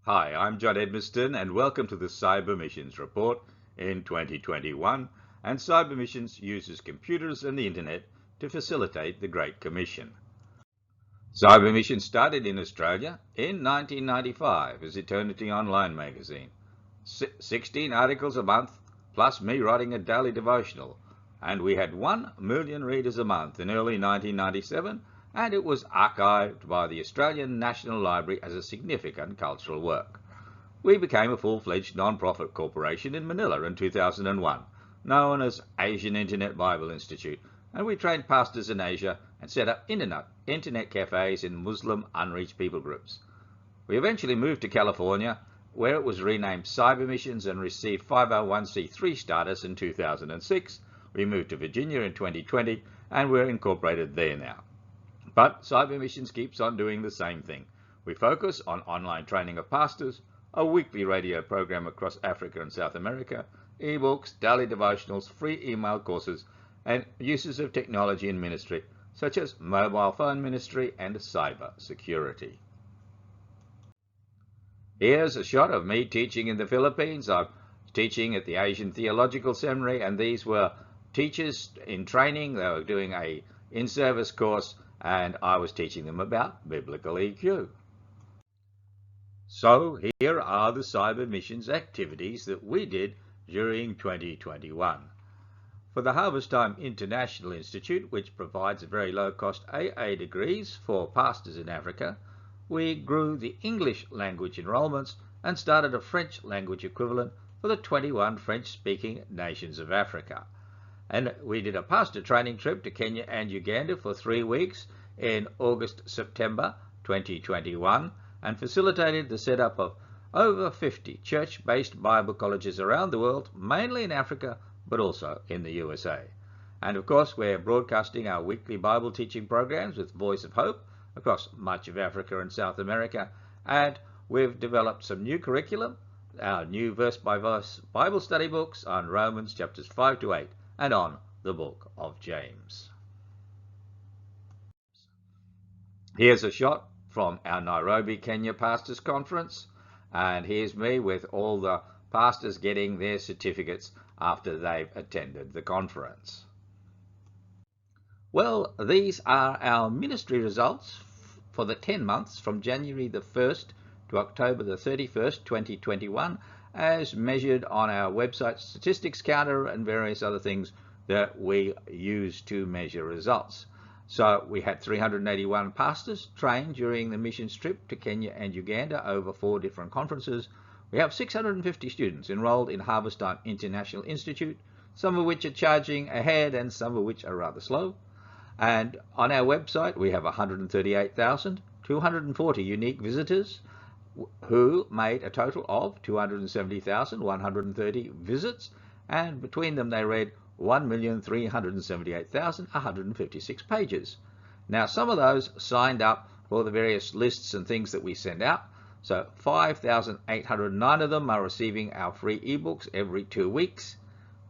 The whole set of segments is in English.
Hi, I'm John Edmiston and welcome to the Cybermissions report in 2021. And Cybermissions uses computers and the internet to facilitate the Great Commission. Cybermissions started in Australia in 1995 as Eternity Online magazine. 16 articles a month, plus me writing a daily devotional. And we had 1 million readers a month in early 1997, and it was archived by the Australian National Library as a significant cultural work. We became a full-fledged non-profit corporation in Manila in 2001, known as Asian Internet Bible Institute, and we trained pastors in Asia and set up internet cafes in Muslim unreached people groups. We eventually moved to California, where it was renamed Cybermissions and received 501c3 status in 2006. We moved to Virginia in 2020, and we're incorporated there now. But Cybermissions keeps on doing the same thing. We focus on online training of pastors, a weekly radio program across Africa and South America, ebooks, daily devotionals, free email courses, and uses of technology in ministry, such as mobile phone ministry and cyber security. Here's a shot of me teaching in the Philippines. I'm teaching at the Asian Theological Seminary, and these were teachers in training. They were doing a in-service course, and I was teaching them about biblical EQ. So here are the Cybermissions activities that we did during 2021. For the Harvestime International Institute, which provides very low-cost AA degrees for pastors in Africa, we grew the English language enrolments and started a French language equivalent for the 21 French-speaking nations of Africa. And we did a pastor training trip to Kenya and Uganda for 3 weeks in August-September 2021 and facilitated the setup of over 50 church-based Bible colleges around the world, mainly in Africa, but also in the USA. And of course, we're broadcasting our weekly Bible teaching programs with Voice of Hope across much of Africa and South America, and we've developed some new curriculum, our new verse-by-verse Bible study books on Romans chapters 5 to 8 and on the book of James. Here's a shot from our Nairobi, Kenya Pastors Conference, and here's me with all the pastors getting their certificates after they've attended the conference. Well, these are our ministry results for the 10 months from January the 1st to October the 31st, 2021, as measured on our website statistics counter and various other things that we use to measure results. So we had 381 pastors trained during the missions trip to Kenya and Uganda over 4 different conferences. We have 650 students enrolled in Harvestime International Institute, some of which are charging ahead and some of which are rather slow. And on our website, we have 138,240 unique visitors who made a total of 270,130 visits, and between them they read 1,378,156 pages. Now, some of those signed up for the various lists and things that we send out. So 5,809 of them are receiving our free ebooks every 2 weeks.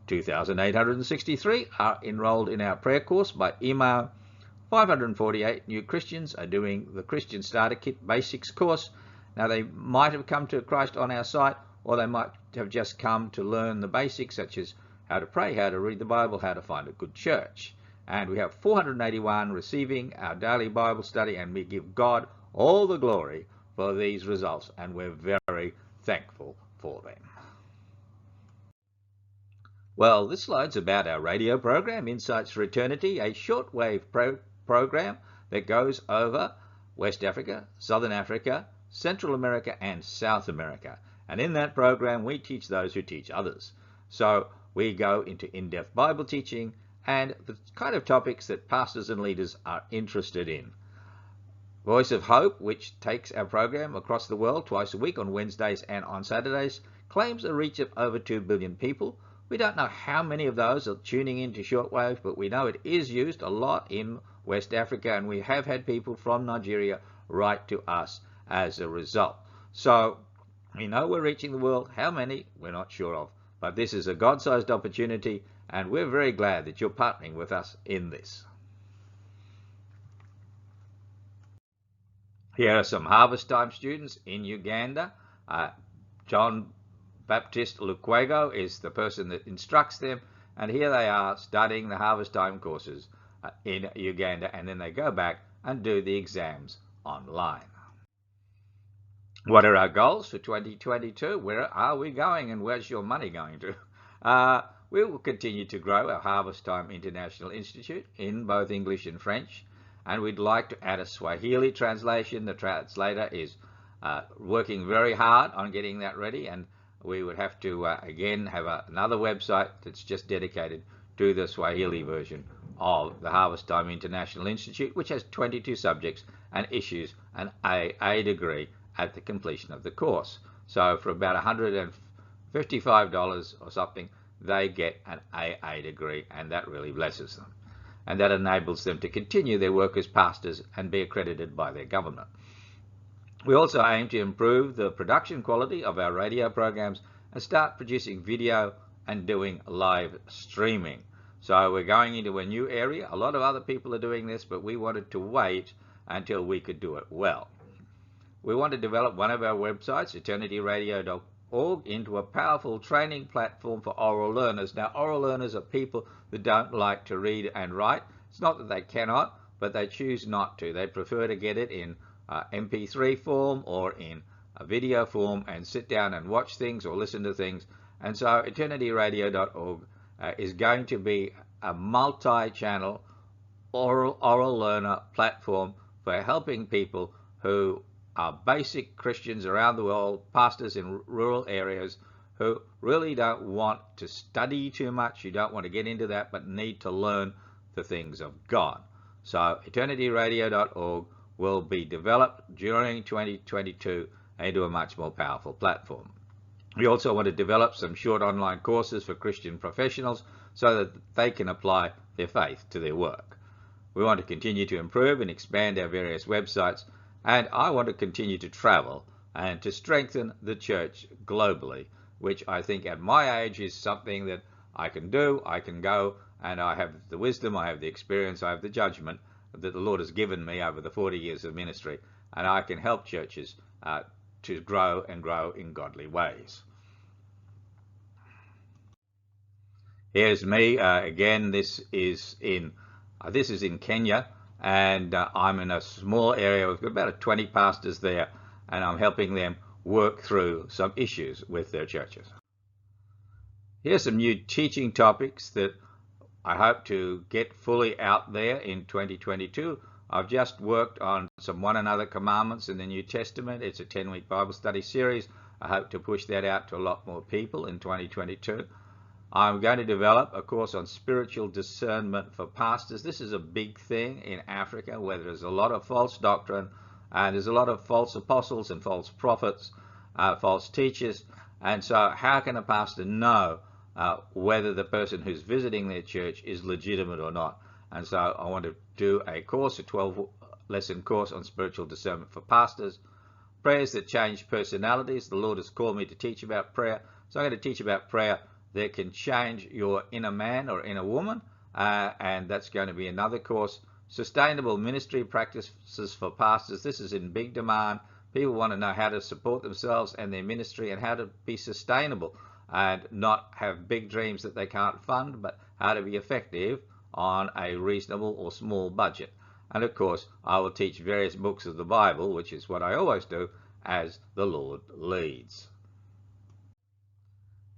2,863 are enrolled in our prayer course by email. 548 new Christians are doing the Christian Starter Kit Basics course. Now, they might have come to Christ on our site, or they might have just come to learn the basics, such as how to pray, how to read the Bible, how to find a good church. And we have 481 receiving our daily Bible study, and we give God all the glory for these results, and we're very thankful for them. Well, this slide's about our radio program, Insights for Eternity, a shortwave program that goes over West Africa, Southern Africa, Central America, and South America. And in that program, we teach those who teach others. So we go into in-depth Bible teaching and the kind of topics that pastors and leaders are interested in. Voice of Hope, which takes our program across the world twice a week on Wednesdays and on Saturdays, claims a reach of over 2 billion people. We don't know how many of those are tuning into shortwave, but we know it is used a lot in West Africa, and we have had people from Nigeria write to us as a result. So we know we're reaching the world. How many? We're not sure of. But this is a God-sized opportunity, and we're very glad that you're partnering with us in this. Here are some Harvestime students in Uganda John Baptist Luquego is the person that instructs them, and here they are studying the Harvestime courses in Uganda, and then they go back and do the exams online. What are our goals for 2022? Where are we going, and where's your money going to? We will continue to grow our Harvestime International Institute in both English and French, and we'd like to add a Swahili translation. The translator is working very hard on getting that ready, and we would have to again have another website that's just dedicated to the Swahili version of the Harvestime International Institute, which has 22 subjects and issues an AA degree at the completion of the course. So for about $155 or something, they get an AA degree, and that really blesses them. And that enables them to continue their work as pastors and be accredited by their government. We also aim to improve the production quality of our radio programs and start producing video and doing live streaming. So we're going into a new area. A lot of other people are doing this, but we wanted to wait until we could do it well. We want to develop one of our websites, eternityradio.org, into a powerful training platform for oral learners. Now, oral learners are people that don't like to read and write. It's not that they cannot, but they choose not to. They prefer to get it in MP3 form or in a video form and sit down and watch things or listen to things. And so eternityradio.org is going to be a multi-channel oral learner platform for helping people who are basic Christians around the world, pastors in rural areas who really don't want to study too much, you don't want to get into that, but need to learn the things of God. So eternityradio.org will be developed during 2022 into a much more powerful platform. We also want to develop some short online courses for Christian professionals so that they can apply their faith to their work. We want to continue to improve and expand our various websites, and I want to continue to travel and to strengthen the church globally, which I think at my age is something that I can do. I can go, and I have the wisdom, I have the experience, I have the judgment that the Lord has given me over the 40 years of ministry, and I can help churches to grow and grow in godly ways. Here's me again. This is in Kenya, and I'm in a small area. We've got about 20 pastors there, and I'm helping them work through some issues with their churches. Here's some new teaching topics that I hope to get fully out there in 2022. I've just worked on some one another commandments in the New Testament. It's a 10-week Bible study series. I hope to push that out to a lot more people in 2022. I'm going to develop a course on spiritual discernment for pastors. This is a big thing in Africa, where there's a lot of false doctrine, and there's a lot of false apostles and false prophets, false teachers. And so how can a pastor know whether the person who's visiting their church is legitimate or not? And so I want to do a course, a 12-lesson course on spiritual discernment for pastors. Prayers that change personalities. The Lord has called me to teach about prayer, so I'm going to teach about prayer that can change your inner man or inner woman, and that's going to be another course. Sustainable ministry practices for pastors. This is in big demand. People want to know how to support themselves and their ministry, and how to be sustainable and not have big dreams that they can't fund, but how to be effective on a reasonable or small budget. And of course, I will teach various books of the Bible, which is what I always do, as the Lord leads.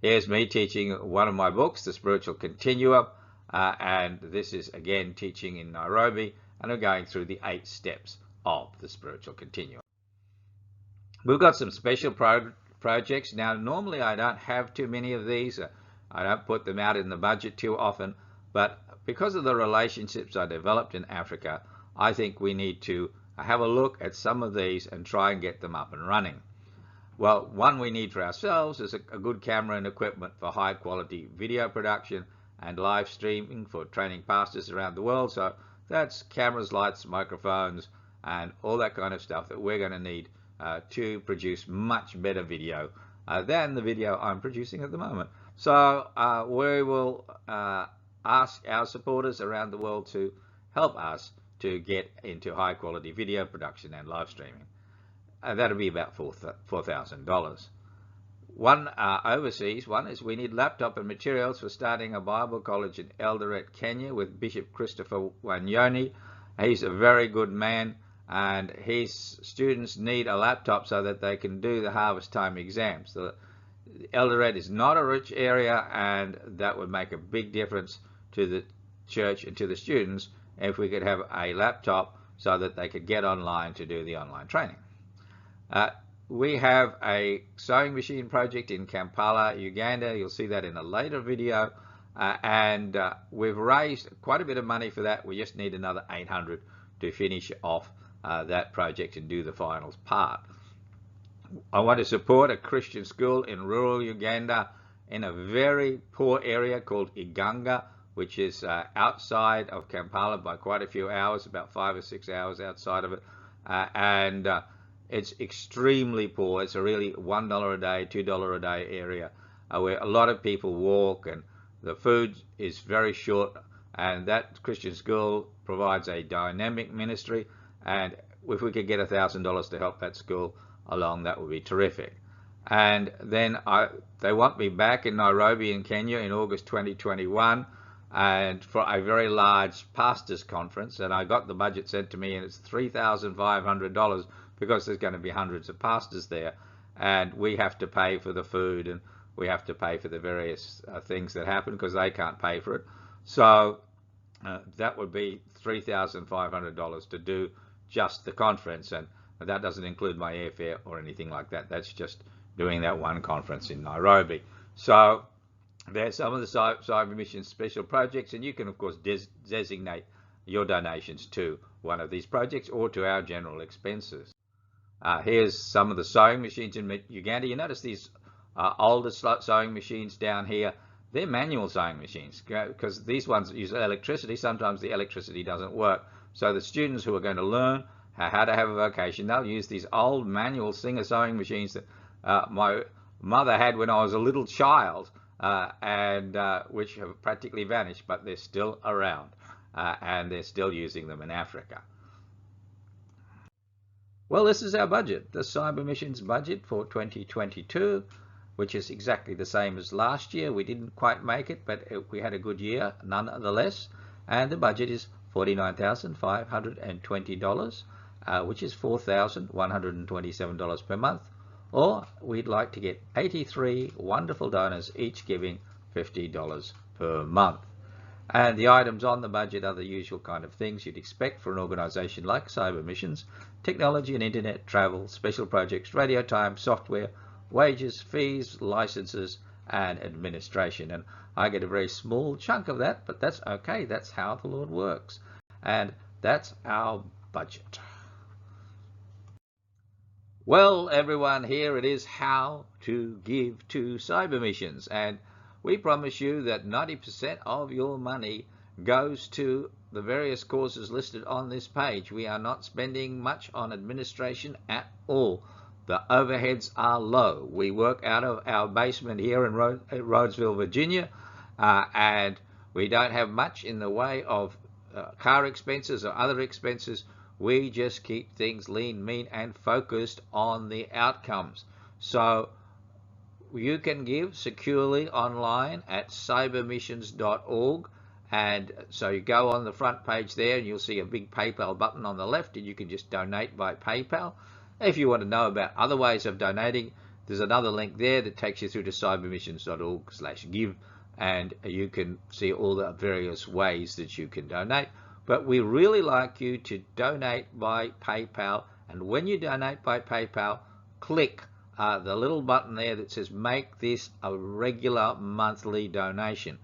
Here's me teaching one of my books, The Spiritual Continuum, and this is again teaching in Nairobi, and I'm going through the 8 steps of the Spiritual Continuum. We've got some special projects. Now, normally I don't have too many of these. I don't put them out in the budget too often, but because of the relationships I developed in Africa, I think we need to have a look at some of these and try and get them up and running. Well, one we need for ourselves is a good camera and equipment for high quality video production and live streaming for training pastors around the world. So that's cameras, lights, microphones, and all that kind of stuff that we're going to need to produce much better video than the video I'm producing at the moment. So we will ask our supporters around the world to help us to get into high quality video production and live streaming. that'll be about $4,000. One overseas one is we need laptop and materials for starting a Bible college in Eldoret, Kenya, with Bishop Christopher Wanyoni. He's a very good man, and his students need a laptop so that they can do the Harvestime exams. The Eldoret is not a rich area, and that would make a big difference to the church and to the students if we could have a laptop so that they could get online to do the online training. We have a sewing machine project in Kampala, Uganda. You'll see that in a later video. And we've raised quite a bit of money for that. We just need another 800 to finish off that project and do the finals part. I want to support a Christian school in rural Uganda in a very poor area called Uganda, which is outside of Kampala by quite a few hours, about 5 or 6 hours outside of it. It's extremely poor. It's a really $1 a day, $2 a day area where a lot of people walk, and the food is very short. And that Christian school provides a dynamic ministry, and if we could get $1,000 to help that school along, that would be terrific. And then they want me back in Nairobi in Kenya in August 2021, and for a very large pastors conference, and I got the budget sent to me, and it's $3,500 because there's going to be hundreds of pastors there, and we have to pay for the food, and we have to pay for the various things that happen because they can't pay for it. So that would be $3,500 to do just the conference, and that doesn't include my airfare or anything like that. That's just doing that one conference in Nairobi. So there's some of the Cybermissions special projects, and you can of course designate your donations to one of these projects or to our general expenses. Here's some of the sewing machines in Uganda. You notice these older sewing machines down here. They're manual sewing machines because these ones use electricity. Sometimes the electricity doesn't work. So the students who are going to learn how to have a vocation, they'll use these old manual Singer sewing machines that my mother had when I was a little child, and which have practically vanished, but they're still around, and they're still using them in Africa. Well, this is our budget, the Cybermissions budget for 2022, which is exactly the same as last year. We didn't quite make it, but we had a good year nonetheless. And the budget is $49,520, which is $4,127 per month. Or we'd like to get 83 wonderful donors, each giving $50 per month. And the items on the budget are the usual kind of things you'd expect for an organisation like Cybermissions: technology and internet, travel, special projects, radio time, software, wages, fees, licenses, and administration. And I get a very small chunk of that, but that's okay. That's how the Lord works. And that's our budget. Well, everyone, here it is, how to give to Cybermissions. And we promise you that 90% of your money goes to the various causes listed on this page. We are not spending much on administration at all. The overheads are low. We work out of our basement here in Rhodesville, Virginia, and we don't have much in the way of car expenses or other expenses. We just keep things lean, mean, and focused on the outcomes. So you can give securely online at cybermissions.org, and so you go on the front page there and you'll see a big PayPal button on the left, and you can just donate by PayPal. If you want to know about other ways of donating, there's another link there that takes you through to cybermissions.org/give, and you can see all the various ways that you can donate. But we really like you to donate by PayPal, and when you donate by PayPal, click the little button there that says make this a regular monthly donation.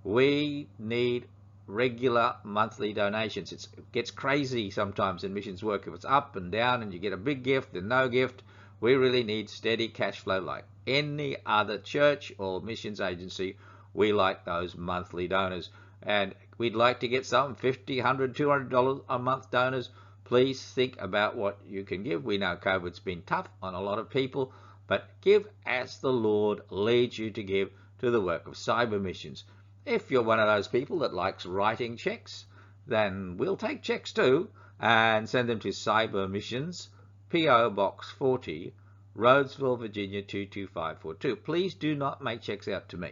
We need regular monthly donations. It gets crazy sometimes in missions work if it's up and down and you get a big gift and no gift. We really need steady cash flow like any other church or missions agency. We like those monthly donors, and we'd like to get some $50, $100, $200 a month donors. Please think about what you can give. We know COVID's been tough on a lot of people, but give as the Lord leads you to give to the work of Cybermissions. If you're one of those people that likes writing checks, then we'll take checks too and send them to Cybermissions, P.O. Box 40, Rhodesville, Virginia 22542. Please do not make checks out to me.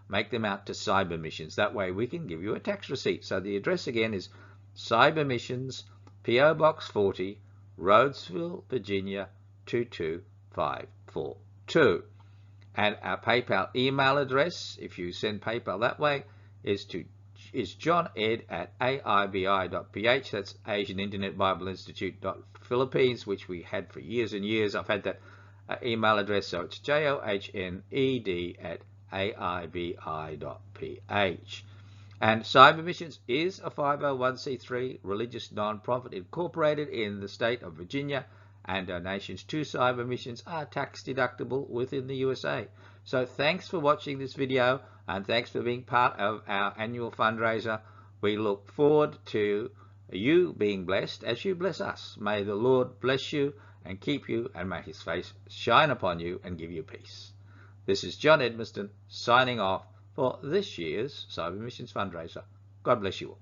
Make them out to Cybermissions. That way we can give you a tax receipt. So the address again is Cybermissions, P.O. Box 40, Rhodesville, Virginia 22542. And our PayPal email address, if you send PayPal that way, is johned@aibi.ph. That's Asian Internet Bible Institute Philippines, which we had for years and years. I've had that email address, so it's johned@aibi.ph. And Cybermissions is a 501c3 religious non-profit incorporated in the state of Virginia, and donations to Cybermissions are tax deductible within the USA. So thanks for watching this video, and thanks for being part of our annual fundraiser. We look forward to you being blessed as you bless us. May the Lord bless you and keep you, and may his face shine upon you and give you peace. This is John Edmiston signing off for this year's Cybermissions fundraiser. God bless you all.